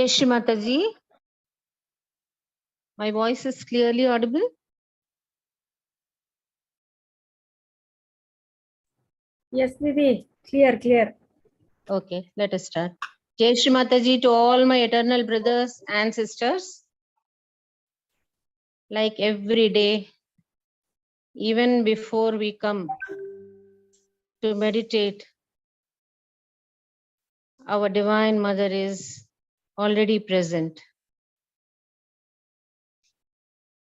Yes, Shri Mataji. My voice is clearly audible. Yes, Didi. Clear. Okay, let us start. Jai Shri Mataji to all my eternal brothers and sisters. Like every day, even before we come to meditate, our Divine Mother is already present.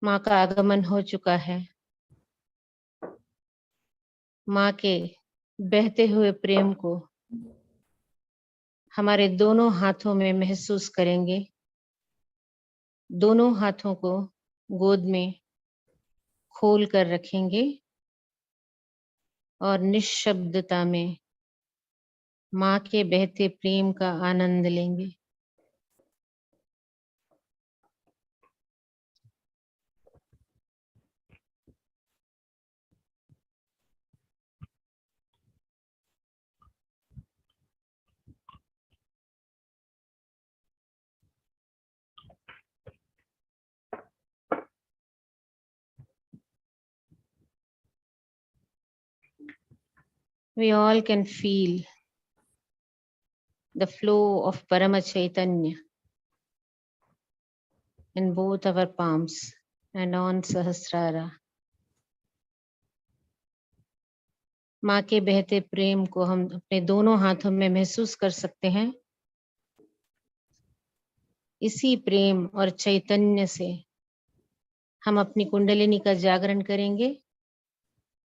माँ का आगमन हो चुका है. माँ के बहते हुए प्रेम को हमारे दोनों हाथों में महसूस करेंगे. दोनों हाथों को गोद में खोल कर रखेंगे और निश्शब्दता में माँ के बहते प्रेम का आनंद लेंगे. We all can feel the flow of Parama Chaitanya in both our palms and on Sahasrara. माँ के बहते प्रेम को हम अपने दोनों हाथों में महसूस कर सकते हैं. इसी प्रेम और चैतन्य से हम अपनी कुंडलिनी का जागरण करेंगे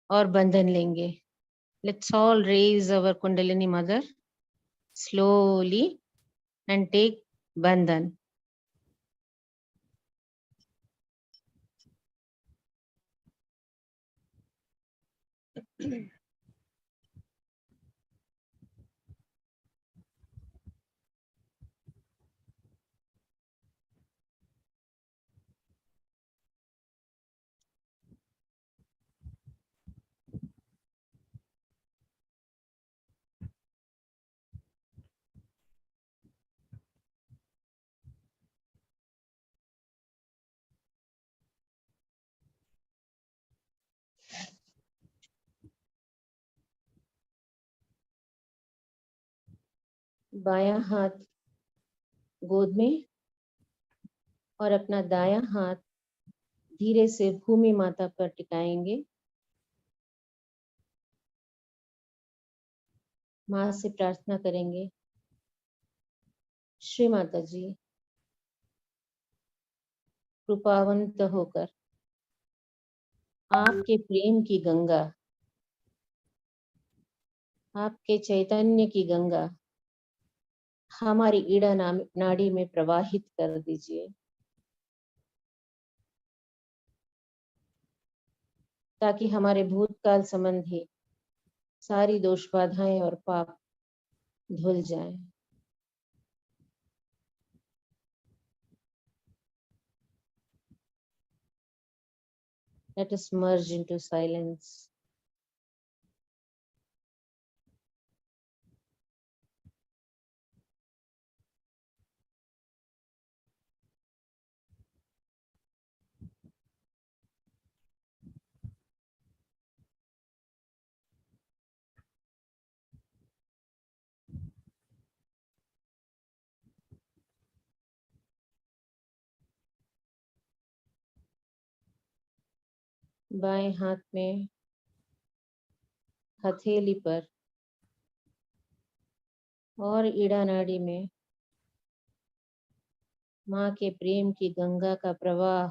और बंधन लेंगे. Let's all raise our Kundalini Mother slowly and take bandhan. बायां हाथ गोद में और अपना दायां हाथ धीरे से भूमि माता पर टिकाएंगे. माँ से प्रार्थना करेंगे, श्री माता जी कृपावंत होकर आपके प्रेम की गंगा, आपके चैतन्य की गंगा हमारी ईड़ा नाड़ी में प्रवाहित कर दीजिए, ताकि हमारे भूतकाल संबंधी सारी दोष बाधाएं और पाप धुल जाएं. Let us merge into silence. बाएं हाथ में हथेली पर और ईड़ा नाड़ी में माँ के प्रेम की गंगा का प्रवाह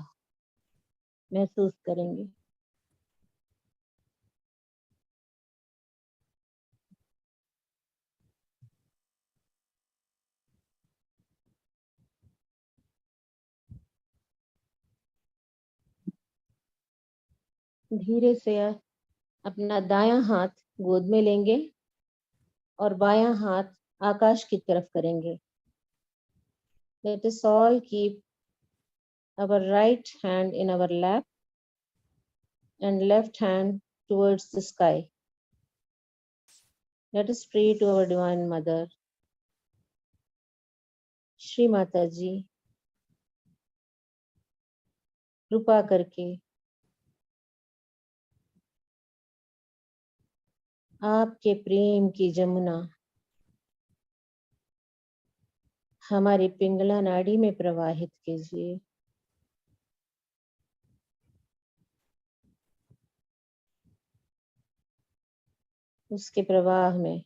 महसूस करेंगे. धीरे से अपना दायां हाथ गोद में लेंगे और बायां हाथ आकाश की तरफ करेंगे. Let us all keep our right hand in our lap and left hand towards the sky. Let us pray to our Divine Mother. Shri Mata जी कृपा करके आपके प्रेम की जमुना हमारी पिंगला नाड़ी में प्रवाहित कीजिए। उसके प्रवाह में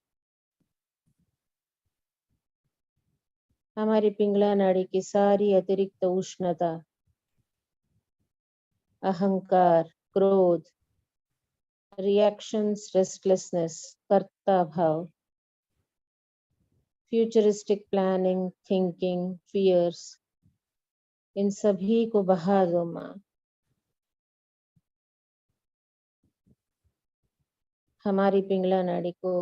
हमारी पिंगला नाड़ी की सारी अतिरिक्त उष्णता, अहंकार, क्रोध, रिएक्शंस, रेस्टलेसनेस, कर्ता भाव, फ्यूचरिस्टिक प्लानिंग, थिंकिंग, फियर्स, इन सभी को बहा दो माँ। हमारी पिंगला नाड़ी को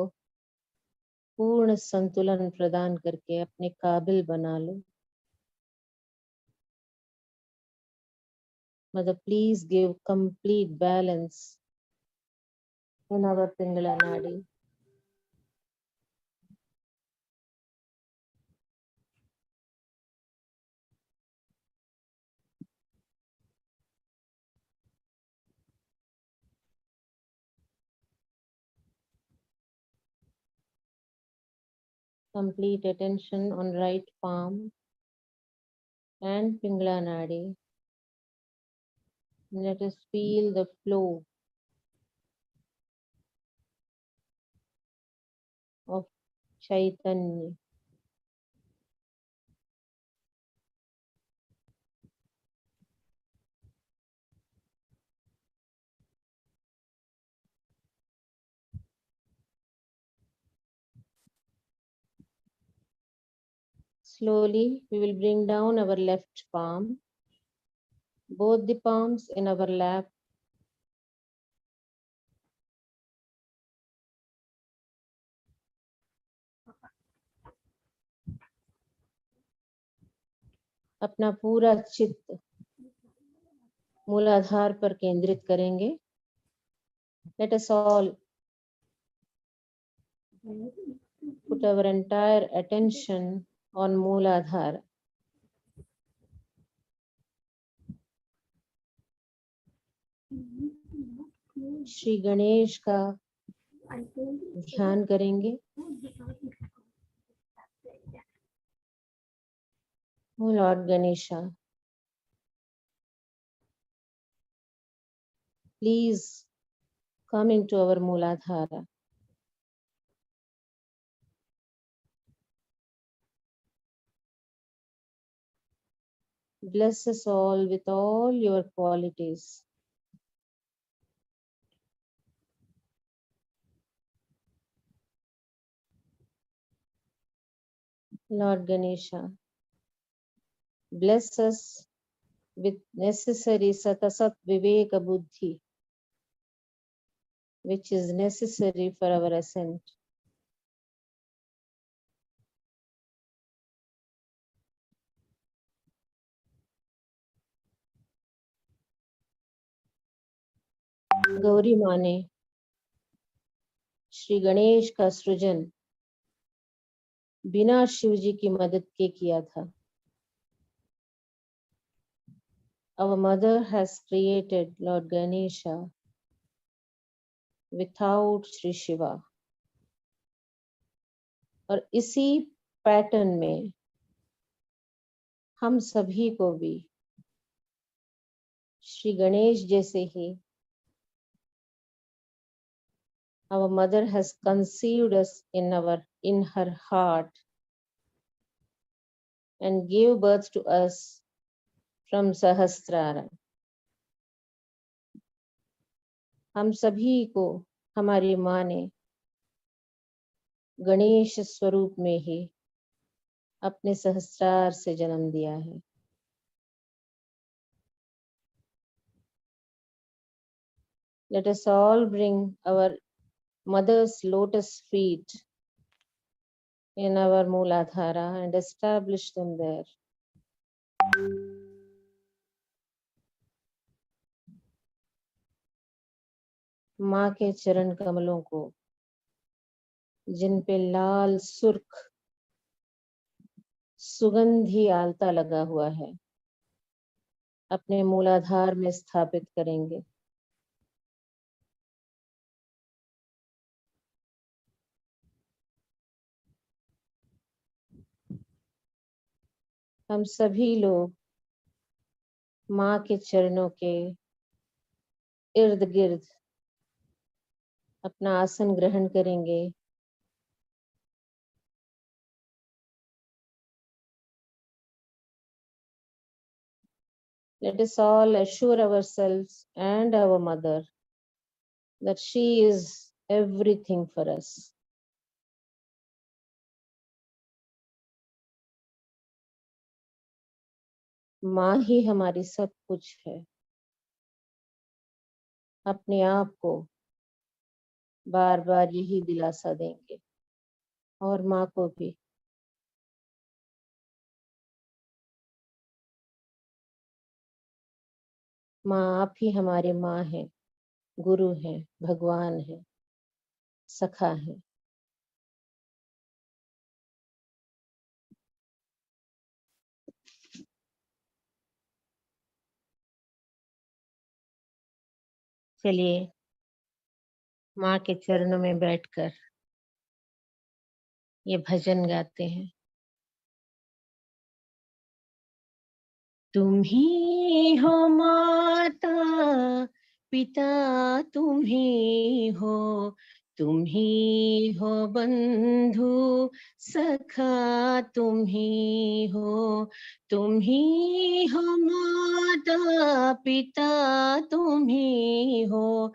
पूर्ण संतुलन प्रदान करके अपने काबिल बना लो। Mother, please give complete balance in our Pingala Nadi. Complete attention on right palm and Pingala Nadi. Let us feel the flow of Chaitanya. Slowly, we will bring down our left palm, both the palms in our lap. अपना पूरा चित्त मूलाधार पर केंद्रित करेंगे। Let us all put our entire attention on Mooladhara. Shri Ganesh का ध्यान करेंगे। Oh Lord Ganesha, please come into our Mooladhara. Bless us all with all your qualities. Lord Ganesha, bless us with necessary satasat viveka buddhi, which is necessary for our ascent. Gauri माँ ने श्री गणेश का सृजन बिना शिव जी की मदद के किया था। Our mother has created Lord Ganesha without Shri Shiva. और इसी पैटर्न में हम सभी को भी श्री गणेश जैसे ही our mother has conceived us in her heart and gave birth to us from Sahasrara. हम सभी को हमारी माँ ने गणेश स्वरूप में ही अपने सहस्रार से जन्म दिया है। Let us all bring our mother's lotus feet in our Mooladhara and establish them there. माँ के चरण कमलों को, जिन पे लाल सुर्ख सुगंधी आलता लगा हुआ है, अपने मूलाधार में स्थापित करेंगे। हम सभी लोग माँ के चरणों के इर्द गिर्द अपना आसन ग्रहण करेंगे। Let us all assure ourselves and our mother that she is everything for us. माँ ही हमारी सब कुछ है। अपने आप को बार बार यही दिलासा देंगे और माँ को भी। माँ आप ही हमारे माँ हैं, गुरु हैं, भगवान हैं, सखा हैं। चलिए माँ के चरणों में बैठकर ये भजन गाते हैं। तुम ही हो माता पिता, तुम ही हो, तुम ही हो बंधु सखा, तुम ही हो, तुम ही हो माता पिता, तुम ही हो,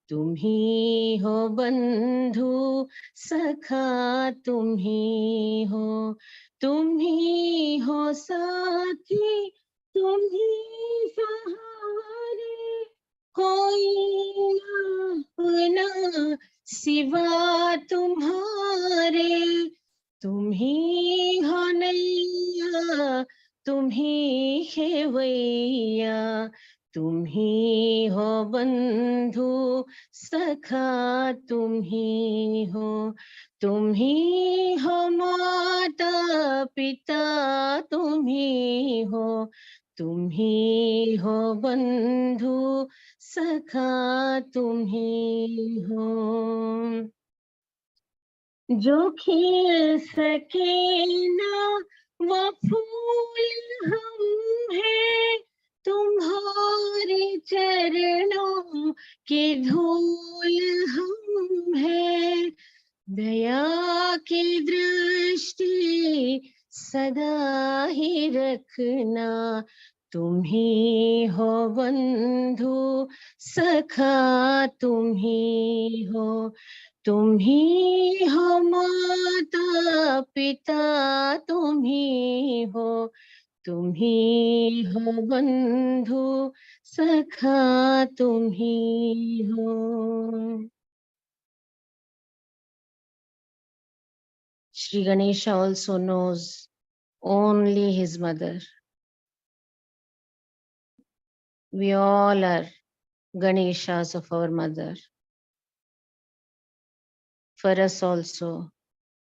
तुम ही हो बंधु सखा, तुम ही हो, तुम ही हो साथी, तुम ही सहारे, कोई ना अपना सिवा तुम्हारे, तुम ही हो नैया, तुम ही खेवैया, तुम ही हो बंधु सखा, तुम ही हो, तुम ही हो माता पिता, तुम ही हो, तुम ही हो बंधु सखा, तुम ही हो। जो खिल सके ना वो फूल हम हैं, तुम्हारे चरणों के धूल हम हैं, दया की दृष्टि सदा ही रखना, तुम ही हो बंधु सखा, तुम ही हो, तुम ही हो माता पिता, तुम ही हो, तुम ही हो बंधु सखा, तुम ही हो। Shri Ganesha also knows only his mother. We all are Ganeshas of our mother. For us also,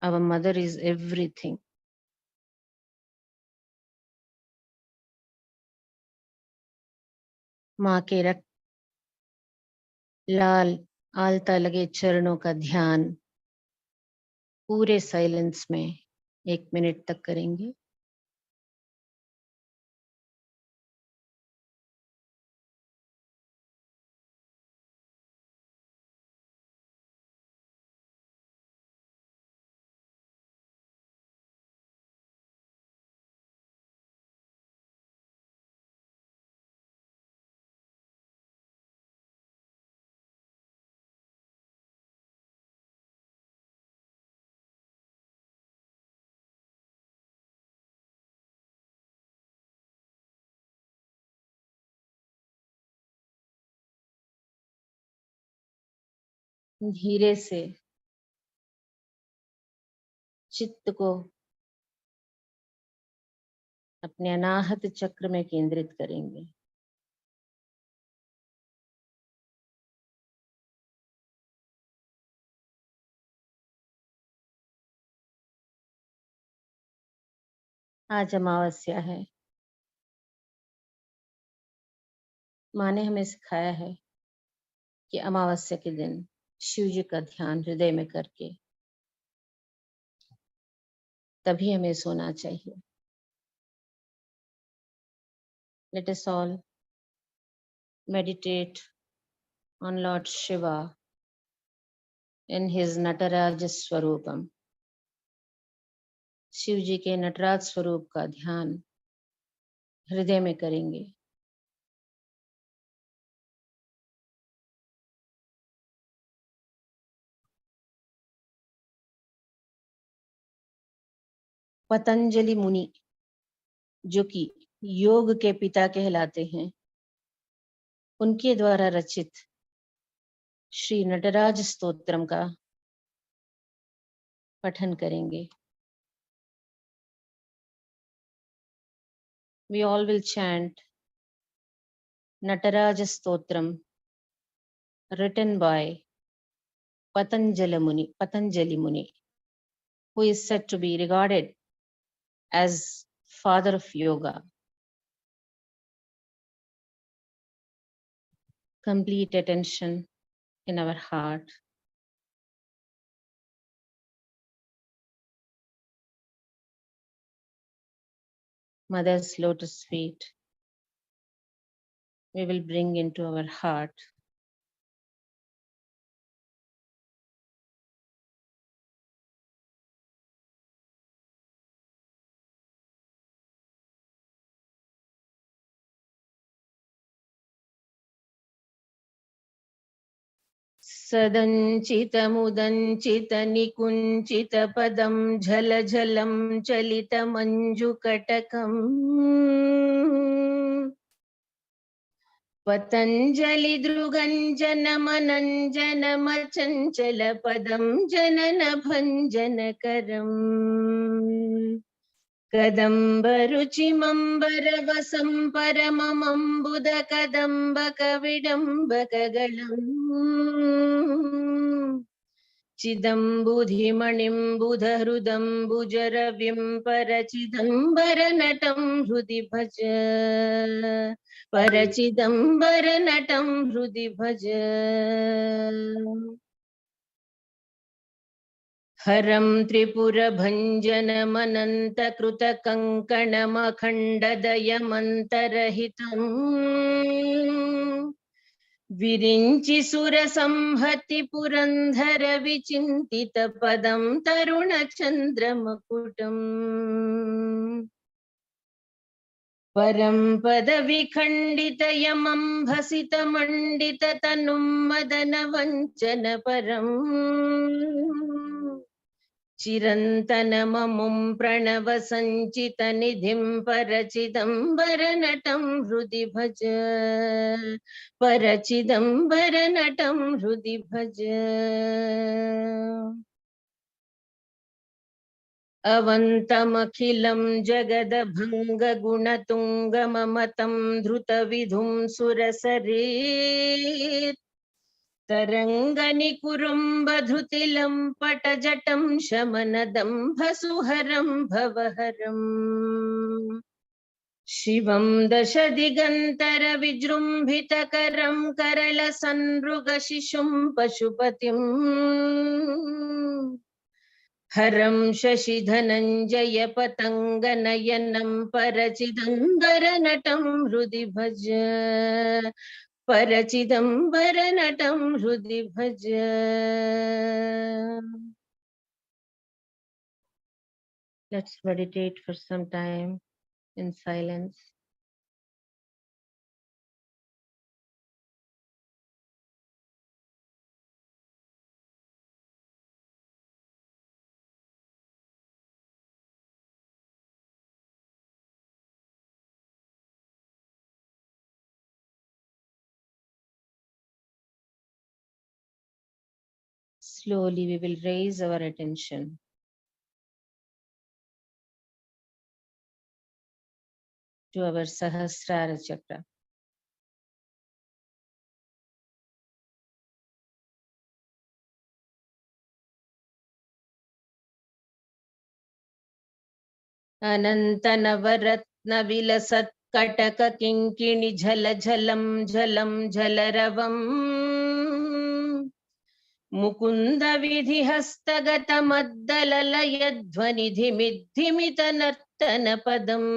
our mother is everything. माँ के रक्त लाल आलता लगे चरणों का ध्यान पूरे साइलेंस में 1 मिनट तक करेंगे। धीरे से चित्त को अपने अनाहत चक्र में केंद्रित करेंगे। आज अमावस्या है। माँ ने हमें सिखाया है कि अमावस्या के दिन शिव जी का ध्यान हृदय में करके तभी हमें सोना चाहिए। Let us all meditate on Lord Shiva in his Nataraj Swarupam. Shiv जी के नटराज स्वरूप का ध्यान हृदय में करेंगे। पतंजलि मुनि, जो कि योग के पिता कहलाते हैं, उनके द्वारा रचित श्री नटराज स्तोत्रम का पठन करेंगे। We all will chant Nataraj Stotram written by Patanjali Muni, who is said to be regarded as father of yoga. Complete attention in our heart. Mother's lotus feet we will bring into our heart. सदञ्चितमुदञ्चितनिकुञ्चितपदं झलझलं चलितमञ्जुकटकम् पतञ्जलिदृगञ्जनमनञ्जनमचञ्चलपदं जननभञ्जनकरम् कदम्बरुचिमम्बरवसं परममम्बुदकदम्बकविडम्बकगणम् चिदम्बुधिमणिं बुधहृदम्बुजरविं परचिदम्बरनटं हृदि भज परचिदम्बरनटं हृदि भज हरं त्रिपुरभञ्जनमनन्तकृतकङ्कणमखण्डदयमन्तरहितम् विरिञ्चि सुरसंहति पुरन्धर विचिन्तित पदं तरुणचन्द्रमकुटम् परं पदविखण्डितयमम्भसितमण्डित तनुं मदनवञ्चन परम् चिरन्तनममुं प्रणव सञ्चितनिधिं परचिदम्बरनटं हृदि भज परचिदम्बरनटं हृदि भज अवन्तमखिलं जगदभङ्गगुणतुङ्गममतं धृतविधुं सुरसरेत् तरङ्गनिकुरुम्बधुतिलं पटजटं शमनदम्भसुहरं भवहरम् शिवं दशदिगन्तरविजृम्भितकरं करलसन्मृगशिशुं पशुपतिम् हरं शशिधनञ्जय पतङ्गनयनं परचिदम्बरनटं हृदि भज परचिदम्बरनटं हृदि भज Let's meditate for some time in silence. Slowly we will raise our attention to our Sahasrara Chakra. अनन्तनवरत्नविलसत्कटककिङ्किणिझलझलं झलं झलरवम् मुकुन्दविधिहस्तगतमद्दललयध्वनिधिमिद्धिमितनर्तनपदम्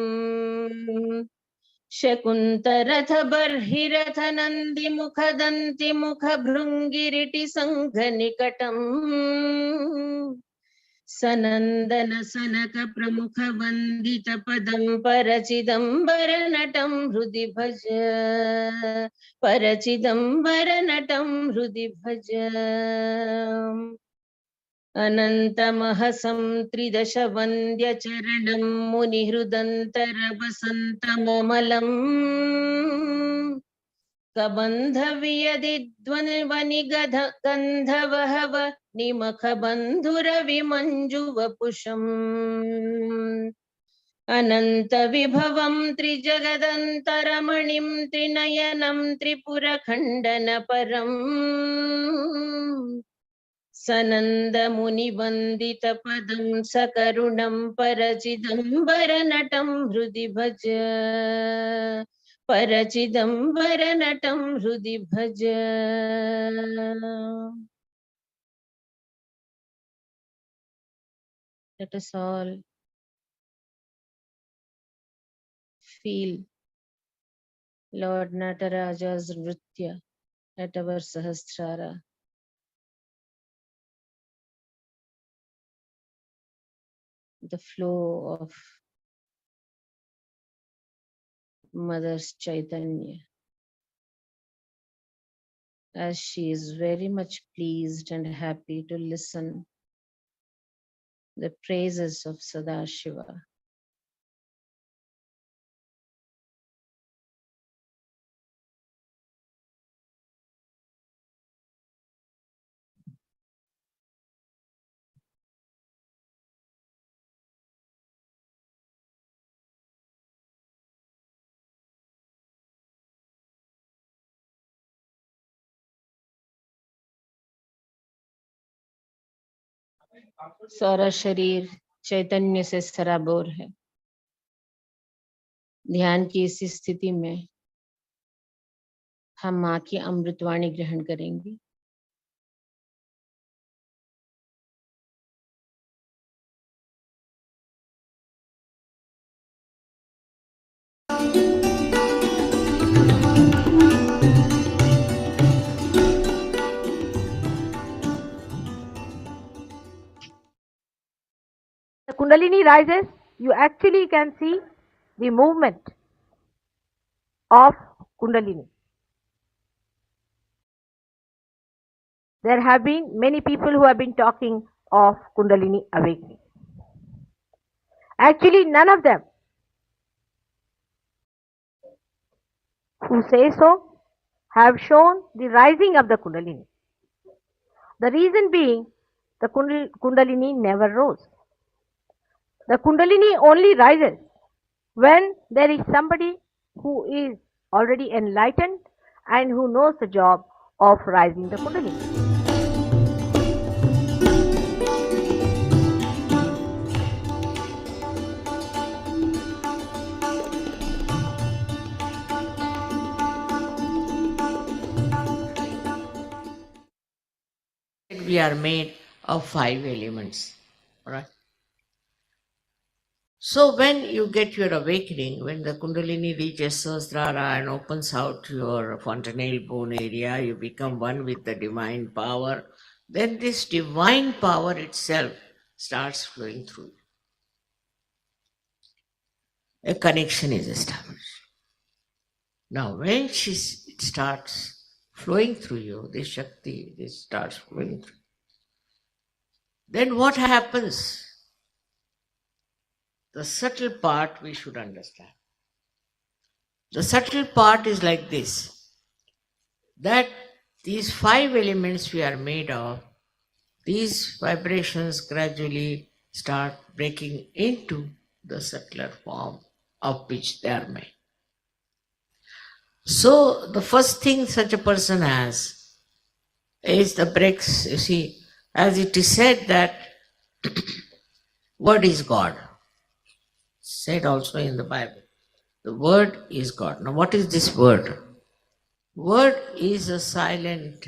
शकुन्तरथबर्हिरथनन्दिमुखदन्तिमुखभृङ्गिरिटिसङ्घनिकटम् Sanandan सनक प्रमुख वन्दित पदं परचिदम्बर नटं हृदि भज परचिदम्बर नटं हृदि भज अनन्तमहसं त्रिदश वन्द्य चरणं मुनिहृदन्तर वसन्तममलम् कबन्धवियदिध्वनिवनिगध गन्धवहव निमखबन्धुरविमञ्जुवपुषम् अनन्तविभवं त्रिजगदन्तरमणिं त्रिनयनं त्रिपुरखण्डनपरम् सनन्दमुनिवन्दितपदं सकरुणं परचिदम्बरनटं हृदि भज परचिदम्बरनटं हृदि भज. Let us all feel Lord Nataraja's Nritya at our Sahasrara. The flow of Mother's Chaitanya, as she is very much pleased and happy to listen the praises of Sadashiva. सारा शरीर चैतन्य से सराबोर है। ध्यान की इस स्थिति में हम माँ की अमृतवाणी ग्रहण करेंगे। The Kundalini rises, you actually can see the movement of Kundalini. There have been many people who have been talking of Kundalini awakening. Actually, none of them who say so have shown the rising of the Kundalini. The reason being, the Kundalini never rose. The Kundalini only rises when there is somebody who is already enlightened and who knows the job of rising the Kundalini. We are made of 5 elements, right? So when you get your awakening, when the Kundalini reaches Sahasrara and opens out your fontanelle bone area, you become one with the divine power, then this divine power itself starts flowing through you. A connection is established. Now when it starts flowing through you, this Shakti, this starts flowing through you, then what happens? The subtle part we should understand. The subtle part is like this, that these 5 elements we are made of, these vibrations gradually start breaking into the subtler form of which they are made. So the first thing such a person has is the breaks. You see, as it is said that what is God? said also in the Bible. The Word is God. Now, what is this Word? Word is a silent,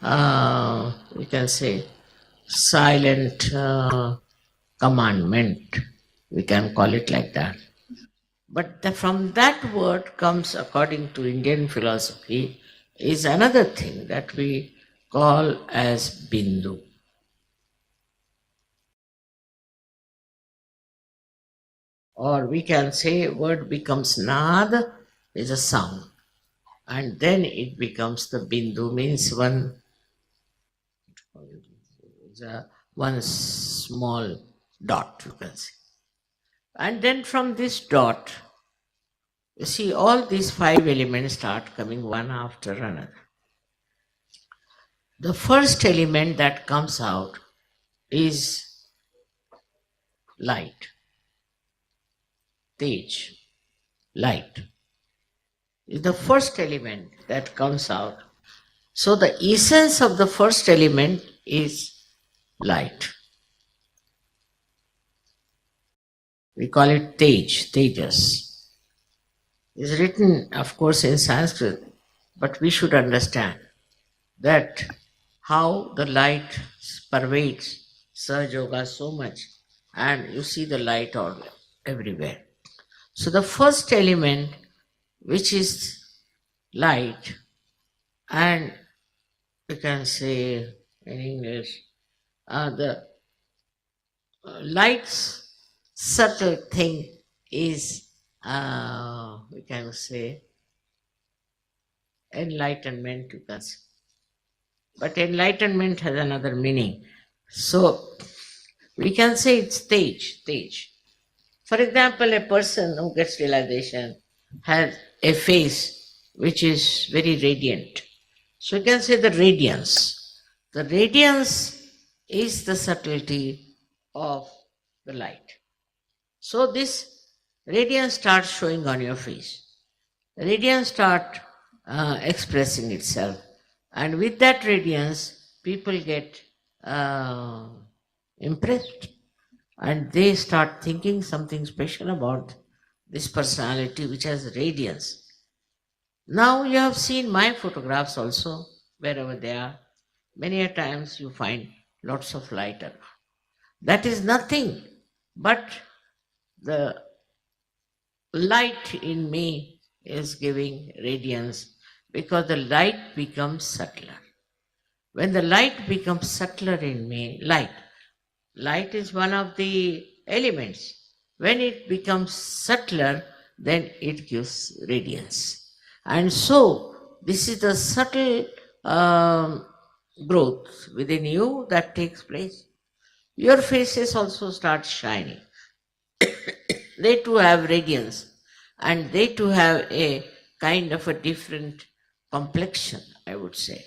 we can say, silent commandment. We can call it like that. But from that word comes, according to Indian philosophy, is another thing that we call as Bindu. Or we can say word becomes Nad, is a sound. And then it becomes the Bindu, means one small dot, you can say. And then from this dot, you see all these five elements start coming one after another. The first element that comes out is light, Tej, light is the first element that comes out. So the essence of the first element is light. We call it Tej, Tejas. It's written, of course, in Sanskrit, but we should understand that how the light pervades Sahaja Yoga so much, and you see the light all everywhere. So the first element, which is light, and you can say in English, the light's subtle thing is, we can say, enlightenment, you can say. But enlightenment has another meaning. So we can say it's Tej. For example, a person who gets realization has a face which is very radiant. So you can say the radiance. The radiance is the subtlety of the light. So this radiance starts showing on your face. Radiance starts expressing itself. And with that radiance, people get impressed. And they start thinking something special about this personality which has radiance. Now you have seen my photographs also, wherever they are. Many a times you find lots of light around. That is nothing but the light in me is giving radiance, because the light becomes subtler. When the light becomes subtler in me, light is one of the elements. When it becomes subtler, then it gives radiance. And so, this is the subtle growth within you that takes place. Your faces also start shining. They too have radiance, and they too have a kind of a different complexion, I would say.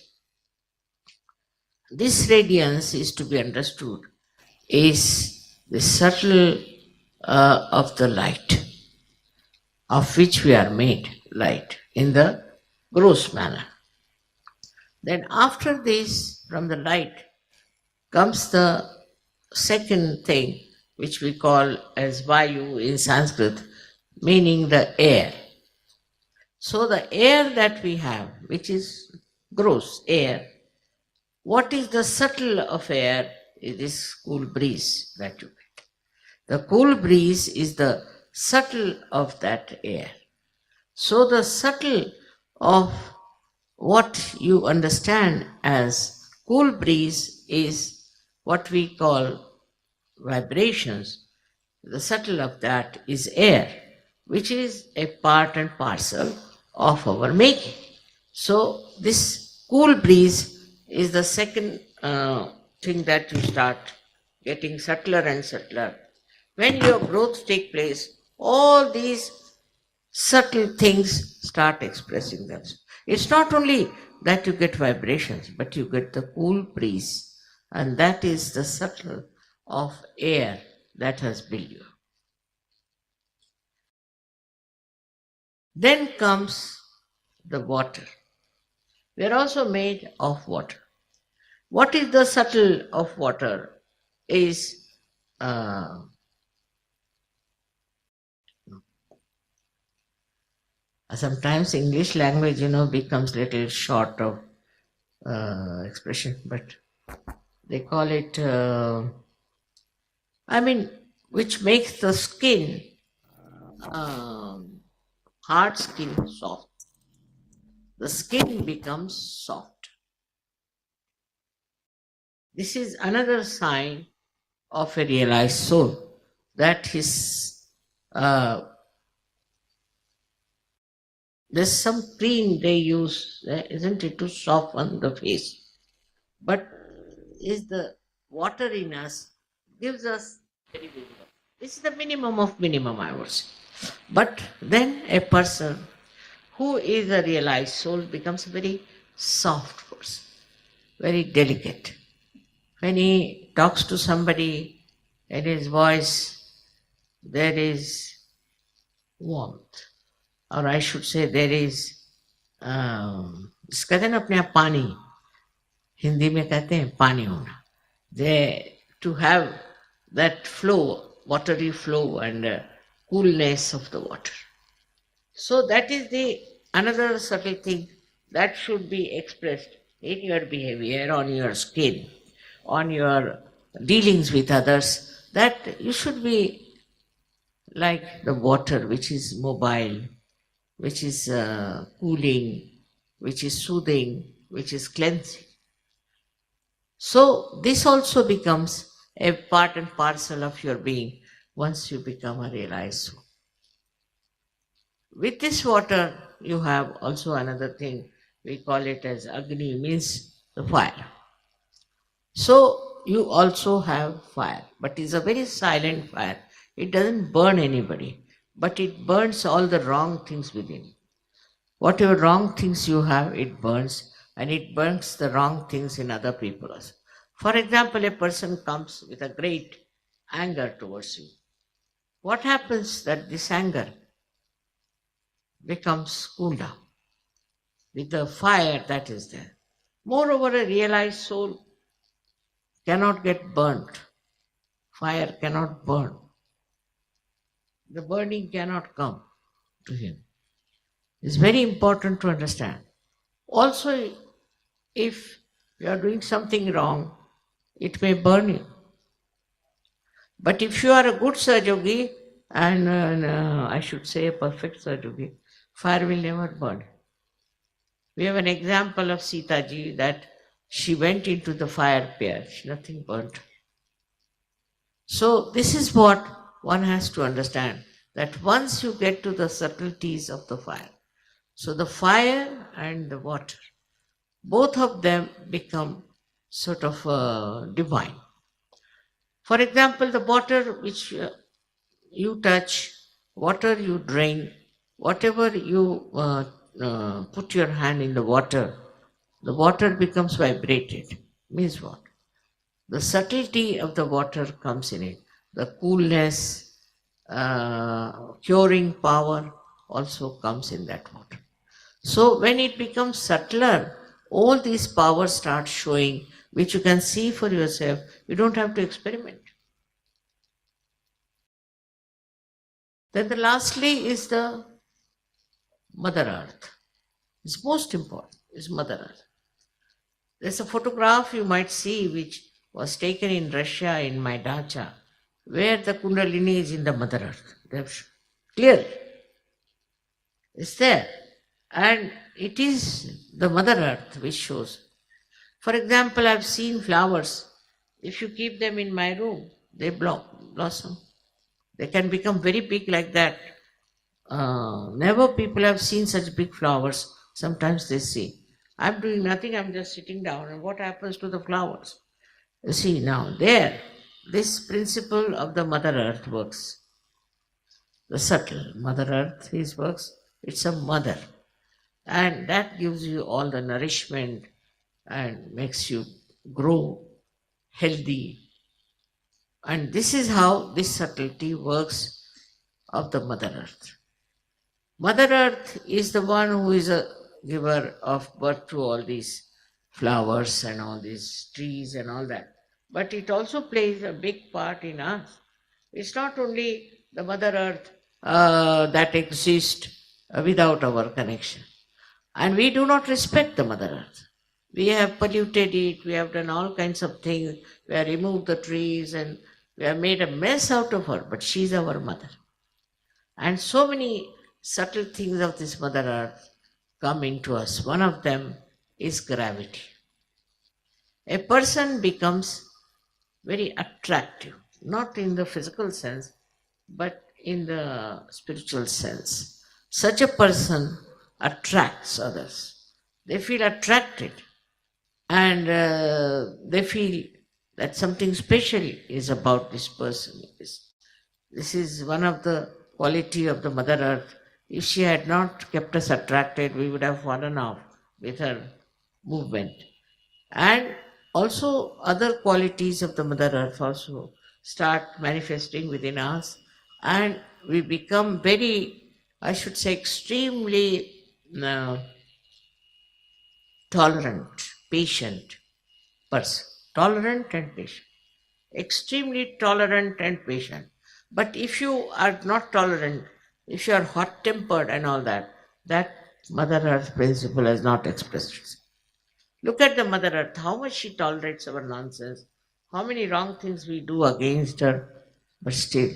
This radiance is to be understood is the subtle of the light, of which we are made light in the gross manner. Then after this, from the light, comes the second thing, which we call as Vayu in Sanskrit, meaning the air. So the air that we have, which is gross air, what is the subtle of air is this cool breeze that you get. The cool breeze is the subtle of that air. So the subtle of what you understand as cool breeze is what we call vibrations. The subtle of that is air, which is a part and parcel of our making. So this cool breeze is the second thing that you start getting subtler and subtler. When your growth takes place, all these subtle things start expressing themselves. It's not only that you get vibrations, but you get the cool breeze, and that is the subtle of air that has built you. Then comes the water. We are also made of water. What is the subtle of water is Sometimes English language, becomes little short of expression, but they call it, which makes the skin, um, hard skin soft. The skin becomes soft. This is another sign of a realized soul, that uh, there's some cream they use, isn't it, to soften the face. But is the water in us gives us very minimum. This is the minimum of minimum, I would say. But then a person who is a realized soul becomes a very soft person, very delicate. When he talks to somebody, in his voice there is warmth, or I should say there is, कहते हैं ना अपने आप पानी, हिंदी में कहते हैं पानी होना, they to have that flow, watery flow and coolness of the water. So that is the another subtle thing that should be expressed in your behavior, on your skin, on your dealings with others, that you should be like the water, which is mobile, which is cooling, which is soothing, which is cleansing. So this also becomes a part and parcel of your being once you become a realized soul. With this water, you have also another thing, we call it as Agni, means the fire. So you also have fire, but it's a very silent fire. It doesn't burn anybody, but it burns all the wrong things within. Whatever wrong things you have, it burns, and it burns the wrong things in other people also. For example, a person comes with a great anger towards you. What happens that this anger becomes cooled down with the fire that is there. Moreover, a realized soul cannot get burnt. Fire cannot burn. The burning cannot come to him. It's very important to understand. Also, if you are doing something wrong, it may burn you. But if you are a good Sajogi, and I should say a perfect Sajogi, fire will never burn. We have an example of Sita ji that she went into the fire pit, nothing burnt. So this is what one has to understand, that once you get to the subtleties of the fire, so the fire and the water, both of them become sort of divine. For example, the water which you touch, water you drink, whatever you put your hand in the water becomes vibrated. Means what? The subtlety of the water comes in it. The coolness, curing power also comes in that water. So when it becomes subtler, all these powers start showing, which you can see for yourself. You don't have to experiment. Then the lastly is the Mother Earth. It's most important, is Mother Earth. There's a photograph you might see which was taken in Russia in my dacha, where the Kundalini is in the Mother Earth. They've clearly. It's there. And it is the Mother Earth which shows. For example, I've seen flowers. If you keep them in my room, they blossom. They can become very big like that. Never people have seen such big flowers. Sometimes they say, I'm doing nothing, I'm just sitting down, and what happens to the flowers? You see, now there, this principle of the Mother Earth works. The subtle Mother Earth is works, it's a mother. And that gives you all the nourishment and makes you grow healthy. And this is how this subtlety works of the Mother Earth. Mother Earth is the one who is a giver of birth to all these flowers and all these trees and all that. But it also plays a big part in us. It's not only the Mother Earth that exists without our connection. And we do not respect the Mother Earth. We have polluted it, we have done all kinds of things, we have removed the trees and we have made a mess out of her, but she's our mother. And so many subtle things of this Mother Earth come into us. One of them is gravity. A person becomes very attractive, not in the physical sense, but in the spiritual sense. Such a person attracts others. They feel attracted and they feel that something special is about this person. This is one of the quality of the Mother Earth. If she had not kept us attracted, we would have fallen off with her movement. And also other qualities of the Mother Earth also start manifesting within us, and we become very, I should say, extremely uh, tolerant, patient person. Tolerant and patient. Extremely tolerant and patient. But if you are not tolerant, if you are hot tempered and all that, that Mother Earth principle has not expressed itself. Look at the Mother Earth, how much she tolerates our nonsense, how many wrong things we do against her, but still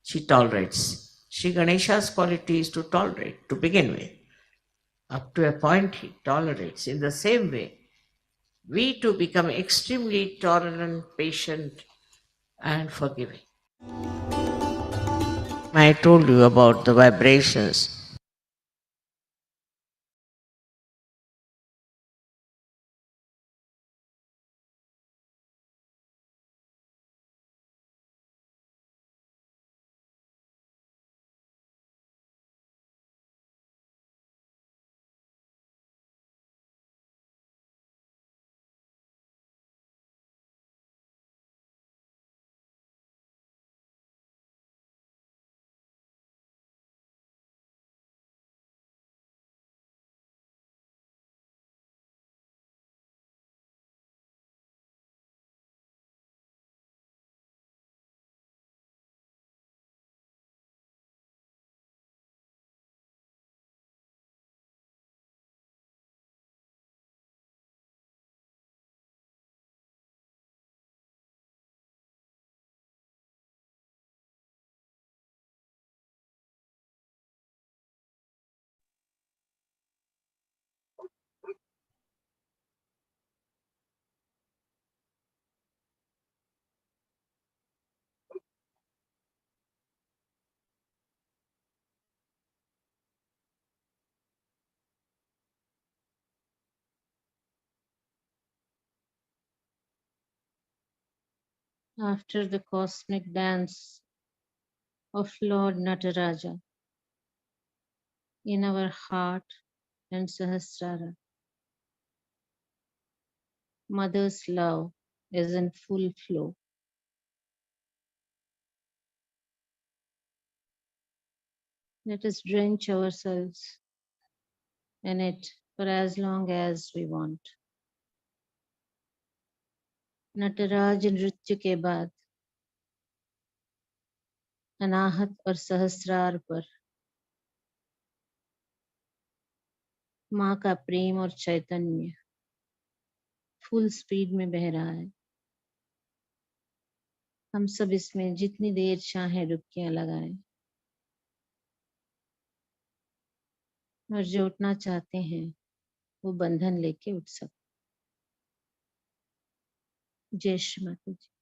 she tolerates. Sri Ganesha's quality is to tolerate to begin with. Up to a point, he tolerates. In the same way, we too become extremely tolerant, patient, and forgiving. I told you about the vibrations. After the cosmic dance of Lord Nataraja in our heart and Sahasrara, Mother's love is in full flow. Let us drench ourselves in it for as long as we want. Nataraj नृत्य के बाद अनाहत और सहस्रार पर माँ का प्रेम और चैतन्य full speed में बह रहा है। हम सब इसमें जितनी देर चाहे डुबकियां लगाएं और जो उठना चाहते हैं वो बंधन लेके उठ सकते। जय श्री माता जी।